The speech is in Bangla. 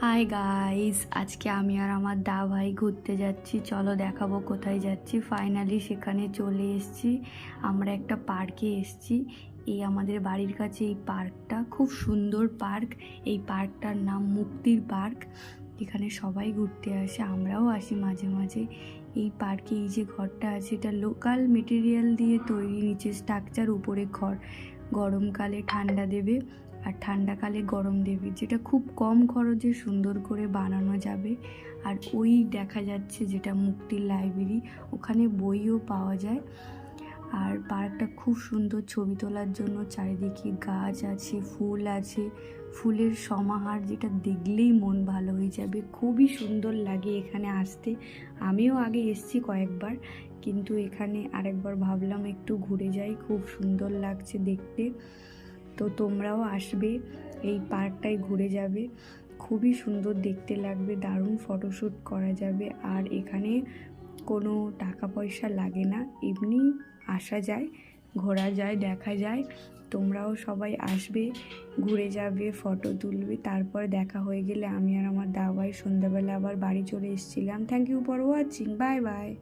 হাই গাইস, আজকে আমি আর আমার দা ভাই ঘুরতে যাচ্ছি। চলো দেখাবো কোথায় যাচ্ছি। ফাইনালি সেখানে চলে এসেছি। আমরা একটা পার্কে এসেছি। এই আমাদের বাড়ির কাছে এই পার্কটা খুব সুন্দর পার্ক। এই পার্কটার নাম মুক্তির পার্ক। এখানে সবাই ঘুরতে আসে, আমরাও আসি মাঝে মাঝে। এই পার্কে এই যে ঘরটা আছে, এটা লোকাল মেটেরিয়াল দিয়ে তৈরি। নিচে স্ট্রাকচার, উপরে ঘর। গরমকালে ঠান্ডা দেবে আর ঠান্ডাকালে গরম দেবে, যেটা খুব কম খরচে সুন্দর করে বানানো যাবে। আর ওই দেখা যাচ্ছে যেটা মুক্তির লাইব্রেরি, ওখানে বইও পাওয়া যায়। আর পার্কটা খুব সুন্দর ছবি তোলার জন্য। চারিদিকে গাছ আছে, ফুল আছে, ফুলের সমাহার, যেটা দেখলেই মন ভালো হয়ে যাবে। খুবই সুন্দর লাগে এখানে আসতে। আমিও আগে এসেছি কয়েকবার, কিন্তু এখানে আরেকবার ভাবলাম একটু ঘুরে যাই। খুব সুন্দর লাগছে দেখতে। তো তোমরাও আসবে, এই পার্কটায় ঘুরে যাবে। খুবই সুন্দর দেখতে লাগবে, দারুণ ফটোশ্যুট করা যাবে। আর এখানে কোনো টাকা পয়সা লাগে না, এমনি আসা যায়, ঘোরা যায়, দেখা যায়। তোমরাও সবাই আসবে, ঘুরে যাবে, ফটো তুলবে। তারপর দেখা হয়ে গেলে আমি আর আমার দাওয়াই সন্ধ্যাবেলা আবার বাড়ি চলে এসেছিলাম। Thank you for watching, bye by.